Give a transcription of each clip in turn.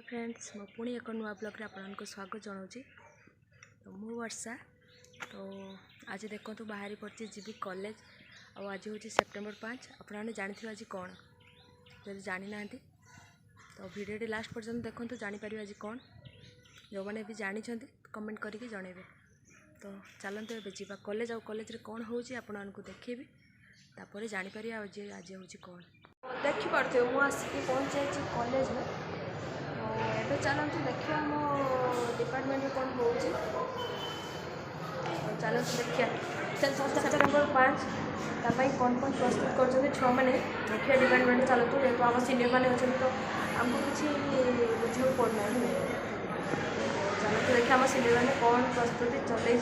Hi friends मो पुणी एक नुआ ब्लॉग रे आपको स्वागत जनाऊँगी। तो मु वर्षा तो आज देखो तो बाहरी पड़ी जी कॉलेज आज हूँ सेप्टेम्बर 5 आपने जानते आज कौन जब जानी ना तो भिडियो लास्ट पर्यटन देखो तो जापर आज कौन जो मैंने भी जानी कमेंट करके जनइबे। तो चलते ए जा कॉलेज कॉलेज कौन हो आपको देखेबी तापर जापर आज आज हूँ कौन देखिपे मुझे पहुँच जाए कॉलेज में। तो चलते देखिए मो डिपार्टमेंट में कौन हो चलते देखिए सेप्टेम्बर 5 कौन कौन प्रस्तुत कर छुआ मैंने देखिए डिपार्टमेंट चलतु जेहतु आम सीनियर मैंने अच्छे तो आमको किसी बुझे पड़ना चलते देखिए आम सीनियर मैंने कौन प्रस्तुति चलई।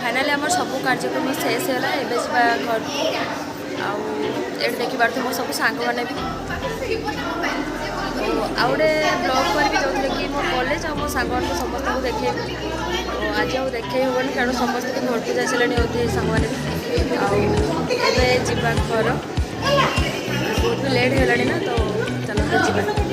फाइनाली आम सब कार्यक्रम शेष है घर आठ देखी पार्थ मो सब सांग मैंने भी आउे ब्लॉग करी जो कि मो कॉलेज और मो सांग समस्त को देखे आज आउ देखे हेन कारण समस्त घर को जा सारे होती सांग मैंने भी आए जा घर बहुत भी लेट है ना तो चलते जा।